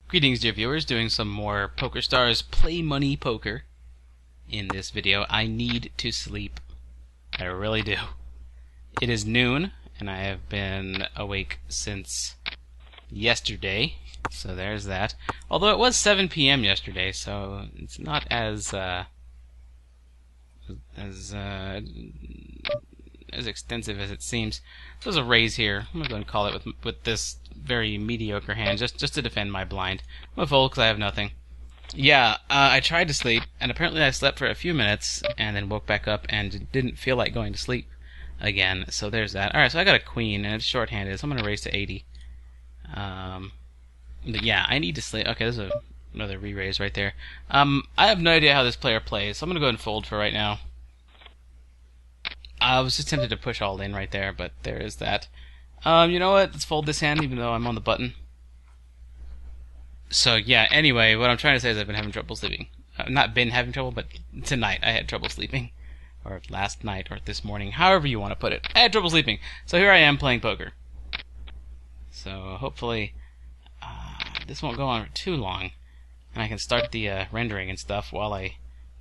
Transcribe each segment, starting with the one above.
Greetings, dear viewers, doing some more PokerStars Play Money Poker. In this video, I need to sleep. I really do. It is noon, and I have been awake since yesterday, so there's that. Although it was 7 p.m. yesterday, so it's not as extensive as it seems. There's a raise here. I'm gonna go and call it with this very mediocre hand, just to defend my blind. I'm gonna fold because I have nothing. Yeah, I tried to sleep, and apparently I slept for a few minutes, and then woke back up and didn't feel like going to sleep again. So there's that. All right, so I got a queen, and it's short-handed, so I'm gonna raise to 80. But yeah, I need to sleep. Okay, there's another re-raise right there. I have no idea how this player plays, so I'm gonna go ahead and fold for right now. I was just tempted to push all in right there, but there is that. You know what? Let's fold this hand, even though I'm on the button. So yeah. Anyway, what I'm trying to say is I've been having trouble sleeping. Not been having trouble, but tonight I had trouble sleeping, or last night, or this morning, however you want to put it. I had trouble sleeping. So here I am playing poker. So hopefully this won't go on for too long, and I can start the rendering and stuff while I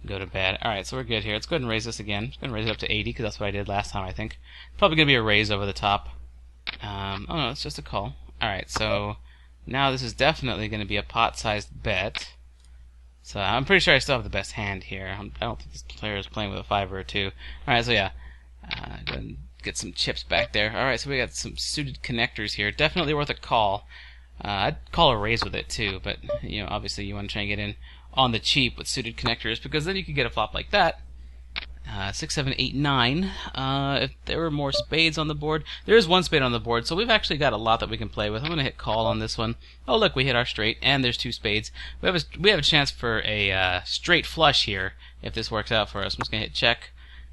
go to bed. Alright, so we're good here. Let's go ahead and raise this again. I'm going to raise it up to 80 because that's what I did last time, I think. Probably going to be a raise over the top. Oh no, it's just a call. Alright, so now this is definitely going to be a pot-sized bet. So I'm pretty sure I still have the best hand here. I don't think this player is playing with a 5 or a 2. Alright, so yeah. Go ahead and get some chips back there. Alright, so we got some suited connectors here. Definitely worth a call. I'd call a raise with it too, but you know, obviously you want to try and get in on the cheap with suited connectors, because then you could get a flop like that. 6, 7, 8, 9. If there were more spades on the board, there is one spade on the board, so we've actually got a lot that we can play with. I'm going to hit call on this one. Oh look, we hit our straight, and there's 2 spades. We have a chance for a straight flush here if this works out for us. I'm just going to hit check.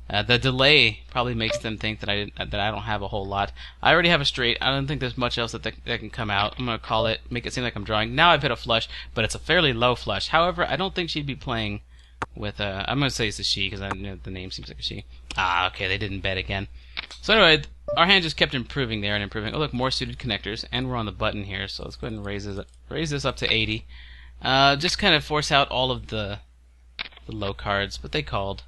The delay probably makes them think that I don't have a whole lot. I already have a straight. I don't think there's much else that can come out. I'm going to call it, make it seem like I'm drawing. Now I've hit a flush, but it's a fairly low flush. However, I don't think she'd be playing with a... I'm going to say it's a she, because I know the name seems like a she. Ah, okay, they didn't bet again. So anyway, our hand just kept improving there and improving. Oh look, more suited connectors, and we're on the button here, so let's go ahead and raise this up to 80. Just kind of force out all of the low cards, but they called.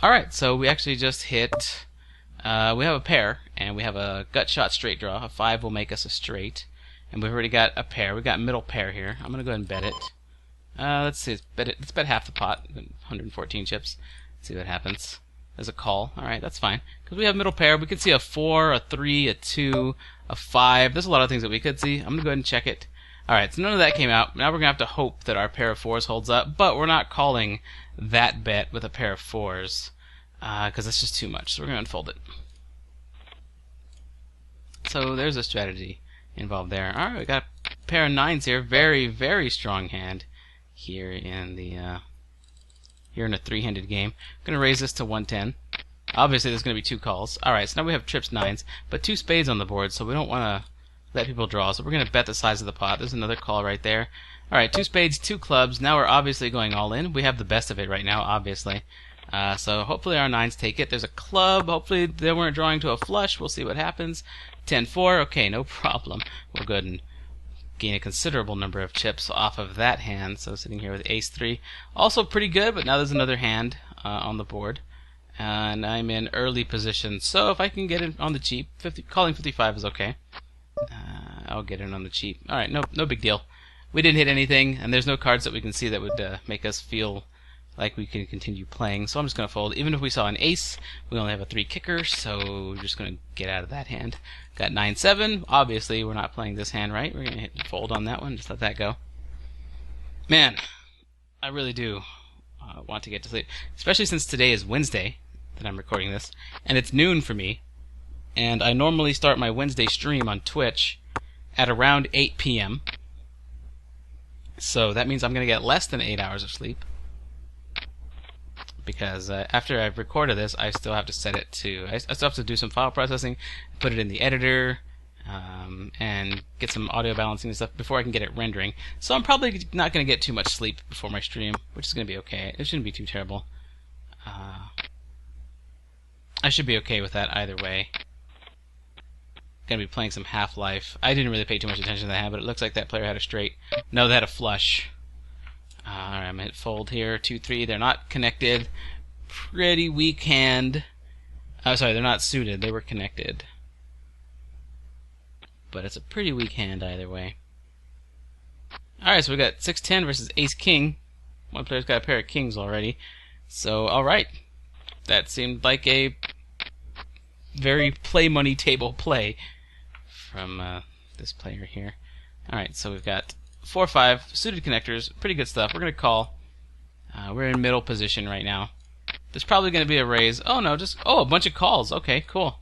Alright, so we actually just hit, we have a pair, and we have a gut shot straight draw. A 5 will make us a straight, and we've already got a pair. We've got middle pair here. I'm going to go ahead and bet it. Let's see, let's bet half the pot, 114 chips. Let's see what happens. There's a call. Alright, that's fine. Because we have middle pair, we could see a 4, a 3, a 2, a 5. There's a lot of things that we could see. I'm going to go ahead and check it. Alright, so none of that came out. Now we're going to have to hope that our pair of 4s holds up, but we're not calling that bet with a pair of 4s, because that's just too much. So we're going to unfold it. So there's a strategy involved there. Alright, we got a pair of 9s here. Very, very strong hand here in the a 3-handed game. I'm going to raise this to 110. Obviously there's going to be 2 calls. Alright, so now we have trips 9s, but 2 spades on the board, so we don't want to let people draw, so we're going to bet the size of the pot. There's another call right there. Alright, 2 spades, 2 clubs. Now we're obviously going all in. We have the best of it right now, obviously. So hopefully our 9s take it. There's a club. Hopefully they weren't drawing to a flush. We'll see what happens. 10-4. Okay, no problem. We'll go ahead and gain a considerable number of chips off of that hand. So sitting here with ace-3. Also pretty good, but now there's another hand on the board. And I'm in early position. So if I can get it on the cheap, calling 55 is okay. I'll get it on the cheap. Alright, no big deal. We didn't hit anything, and there's no cards that we can see that would make us feel like we can continue playing. So I'm just going to fold. Even if we saw an ace, we only have a 3 kicker, so we're just going to get out of that hand. Got 9-7. Obviously, we're not playing this hand right. We're going to hit fold on that one. Just let that go. Man, I really do want to get to sleep. Especially since today is Wednesday that I'm recording this, and it's noon for me. And I normally start my Wednesday stream on Twitch at around 8 p.m. So that means I'm going to get less than 8 hours of sleep. Because after I've recorded this, I still have to set it to... I still have to do some file processing, put it in the editor, and get some audio balancing and stuff before I can get it rendering. So I'm probably not going to get too much sleep before my stream, which is going to be okay. It shouldn't be too terrible. I should be okay with that either way. going to be playing some Half-Life. I didn't really pay too much attention to that hand, but it looks like that player had a straight. No, they had a flush. Alright, I'm going to hit fold here. 2-3. They're not connected. Pretty weak hand. Oh, sorry, they're not suited. They were connected. But it's a pretty weak hand either way. Alright, so we got 6-10 versus Ace-King. One player's got a pair of kings already. So, alright. That seemed like a very play money table play from this player here. Alright, so we've got 4-5 suited connectors. Pretty good stuff. We're going to call. We're in middle position right now. There's probably going to be a raise. Oh, no, just... Oh, a bunch of calls. Okay, cool.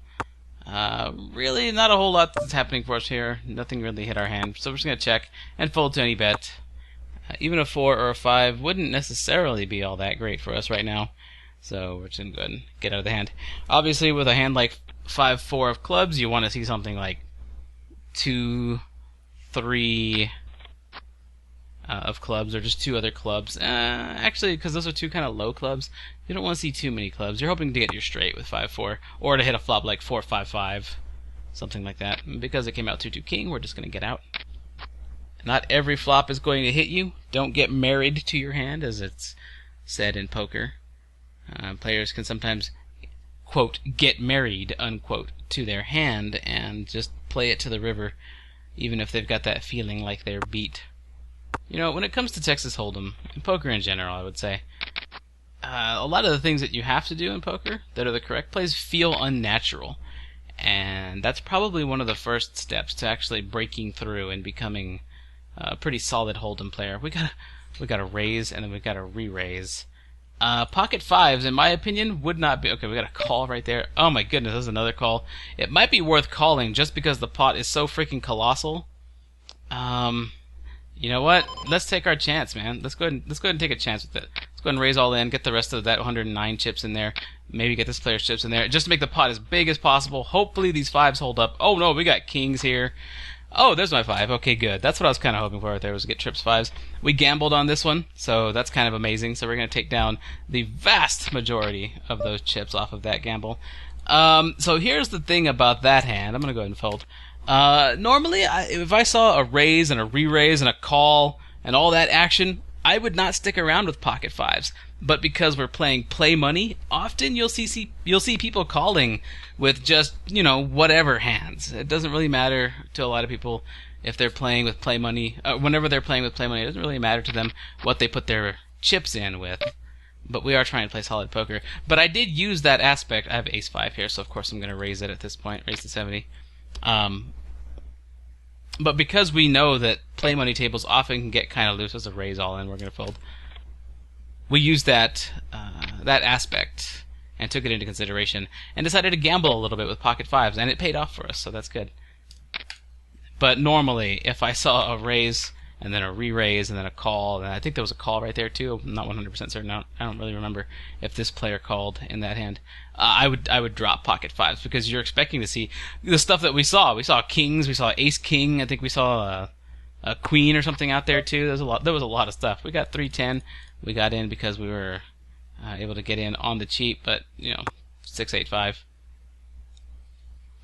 Really not a whole lot that's happening for us here. Nothing really hit our hand. So we're just going to check and fold to any bet. Even a 4 or a 5 wouldn't necessarily be all that great for us right now. So we're just going to go ahead and get out of the hand. Obviously, with a hand like 5-4 of clubs, you want to see something like 2-3 of clubs, or just 2 other clubs. Actually, because those are 2 kind of low clubs, you don't want to see too many clubs. You're hoping to get your straight with 5-4, or to hit a flop like 4-5-5, something like that. And because it came out 2-2 king, we're just going to get out. Not every flop is going to hit you. Don't get married to your hand, as it's said in poker. Players can sometimes, quote, get married, unquote, to their hand and just play it to the river, even if they've got that feeling like they're beat. You know, when it comes to Texas Hold'em, and poker in general, I would say, a lot of the things that you have to do in poker that are the correct plays feel unnatural. And that's probably one of the first steps to actually breaking through and becoming a pretty solid Hold'em player. We got to raise, and then we got to re-raise. Pocket 5s, in my opinion, would not be... Okay, we got a call right there. Oh my goodness, there's another call. It might be worth calling just because the pot is so freaking colossal. You know what? Let's take our chance, man. Let's go ahead and take a chance with it. Let's go ahead and raise all in, get the rest of that 109 chips in there. Maybe get this player's chips in there, just to make the pot as big as possible. Hopefully these 5s hold up. Oh no, we got kings here. Oh, there's my 5. Okay, good. That's what I was kind of hoping for right there, was to get trips 5s. We gambled on this one, so that's kind of amazing. So we're going to take down the vast majority of those chips off of that gamble. So here's the thing about that hand. I'm going to go ahead and fold. Normally, if I saw a raise and a re-raise and a call and all that action, I would not stick around with pocket 5s. But because we're playing play money, often you'll see people calling with just, you know, whatever hands. It doesn't really matter to a lot of people if they're playing with play money. Whenever they're playing with play money, it doesn't really matter to them what they put their chips in with. But we are trying to play solid poker. But I did use that aspect. I have ace 5 here, so of course I'm going to raise it at this point, raise to 70. But because we know that play money tables often can get kind of loose as a raise all in, we're going to fold. We used that aspect and took it into consideration and decided to gamble a little bit with pocket 5s, and it paid off for us, so that's good. But normally, if I saw a raise and then a re-raise and then a call, and I think there was a call right there too, I'm not 100% certain, I don't really remember if this player called in that hand, I would drop pocket 5s, because you're expecting to see the stuff that we saw. We saw kings, we saw ace king, I think we saw a queen or something out there too. There was a lot of stuff. We got 3-10. We got in because we were able to get in on the cheap, but, you know, 6-8-5.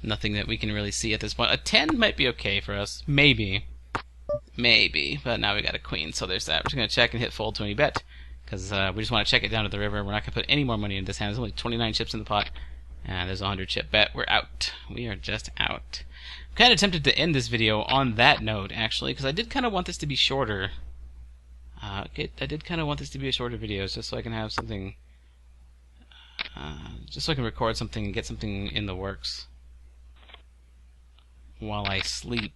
Nothing that we can really see at this point. A 10 might be okay for us. Maybe. But now we got a queen, so there's that. We're just going to check and hit fold to any bet, because we just want to check it down to the river. We're not going to put any more money in this hand. There's only 29 chips in the pot, and there's a 100 chip bet. We're out. We are just out. I'm kind of tempted to end this video on that note, actually, because I did kind of want this to be shorter. I did kind of want this to be a shorter video, just so I can have something, just so I can record something and get something in the works while I sleep,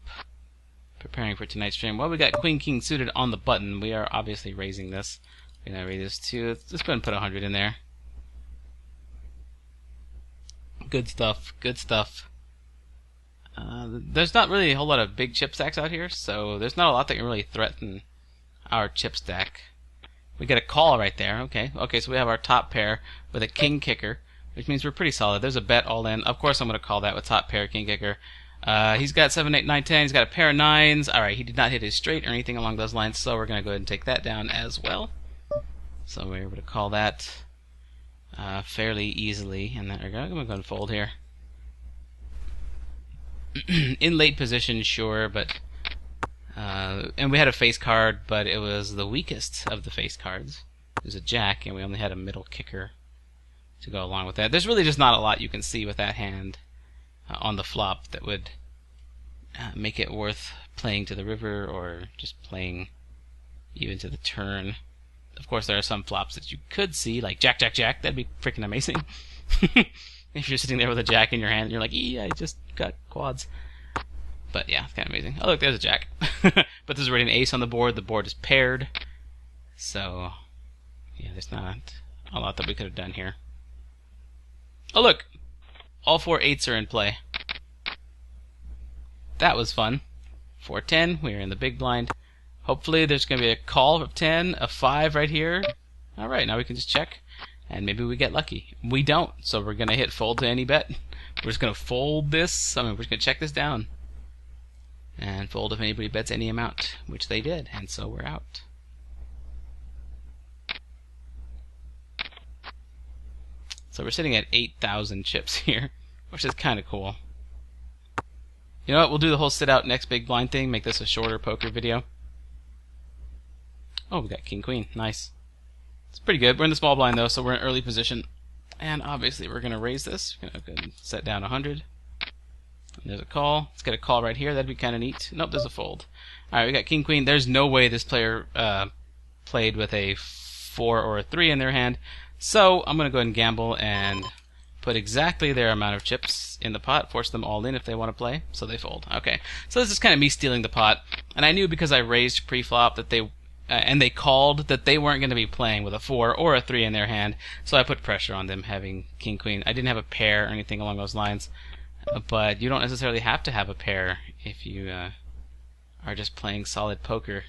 preparing for tonight's stream. Well, we got Queen King suited on the button. We are obviously raising this. We're gonna raise this too. Let's go ahead and put 100 in there. Good stuff. Good stuff. There's not really a whole lot of big chip stacks out here, so there's not a lot that can really threaten our chip stack. We get a call right there. Okay, so we have our top pair with a king kicker, which means we're pretty solid. There's a bet all in. Of course I'm going to call that with top pair, king kicker. He's got 7, 8, 9, 10. He's got a pair of 9s. Alright, he did not hit his straight or anything along those lines, so we're going to go ahead and take that down as well. So we're able to call that fairly easily. And there we go. I'm going to go and fold here. in late position, sure, but and we had a face card, but it was the weakest of the face cards. It was a jack, and we only had a middle kicker to go along with that. There's really just not a lot you can see with that hand on the flop that would make it worth playing to the river or just playing even to the turn. Of course, there are some flops that you could see, like Jack, Jack, Jack. That'd be freaking amazing. If you're sitting there with a jack in your hand, and you're like, I just got quads. But yeah, it's kind of amazing. Oh, look, there's a jack. But there's already an ace on the board. The board is paired. So, yeah, there's not a lot that we could have done here. Oh, look. All 4 8s are in play. That was fun. 4-10. We're in the big blind. Hopefully there's going to be a call of 10, a 5 right here. All right, now we can just check, and maybe we get lucky. We don't, so we're going to hit fold to any bet. We're just going to fold this. We're just going to check this down. And fold if anybody bets any amount, which they did, and so we're out. So we're sitting at 8,000 chips here, which is kind of cool. You know what? We'll do the whole sit out next big blind thing, make this a shorter poker video. Oh, we got king queen. Nice. It's pretty good. We're in the small blind though, so we're in early position. And obviously we're going to raise this. We're going to go ahead and set down 100. And there's a call. Let's get a call right here. That'd be kind of neat. Nope, there's a fold. Alright, we got king queen. There's no way this player played with a 4 or a 3 in their hand. So I'm going to go ahead and gamble and put exactly their amount of chips in the pot, force them all in if they want to play, so they fold. Okay, so this is kind of me stealing the pot, and I knew because I raised pre-flop that they and they called that they weren't going to be playing with a 4 or a 3 in their hand, so I put pressure on them having king queen. I didn't have a pair or anything along those lines, but you don't necessarily have to have a pair if you are just playing solid poker,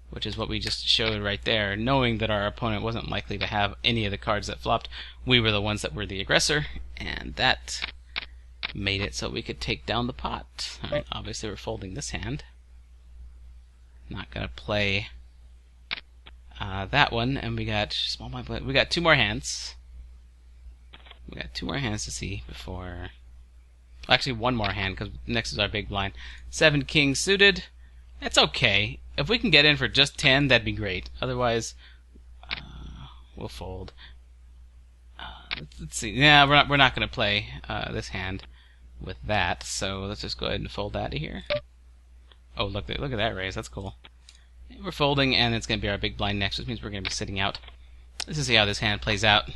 which is what we just showed right there. Knowing that our opponent wasn't likely to have any of the cards that flopped, we were the ones that were the aggressor, and that made it so we could take down the pot. Alright, obviously we're folding this hand. Not going to play that one, and we got small blind. We got 2 more hands. We got 2 more hands to see before. Actually, 1 more hand because next is our big blind. 7 king suited. That's okay. If we can get in for just 10, that'd be great. Otherwise, we'll fold. Let's see. Yeah, we're not going to play this hand with that. So let's just go ahead and fold that here. Oh, look at that raise. That's cool. We're folding, and it's going to be our big blind next, which means we're going to be sitting out. Let's see how this hand plays out.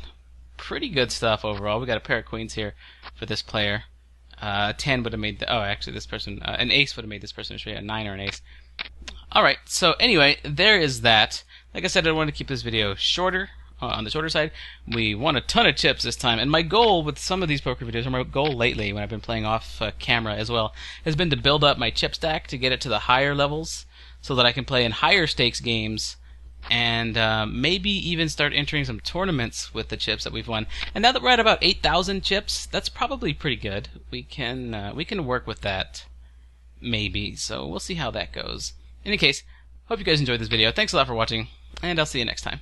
Pretty good stuff overall. We got a pair of queens here for this player. 10 would have made the, oh, actually this person, an ace would have made this person a 9 or an ace. Alright, so anyway, there is that. Like I said, I wanted to keep this video shorter, on the shorter side. We won a ton of chips this time, and my goal with some of these poker videos, or my goal lately when I've been playing off camera as well, has been to build up my chip stack to get it to the higher levels, so that I can play in higher stakes games, and maybe even start entering some tournaments with the chips that we've won. And now that we're at about 8,000 chips, that's probably pretty good. We can work with that, maybe. So we'll see how that goes. In any case, hope you guys enjoyed this video. Thanks a lot for watching, and I'll see you next time.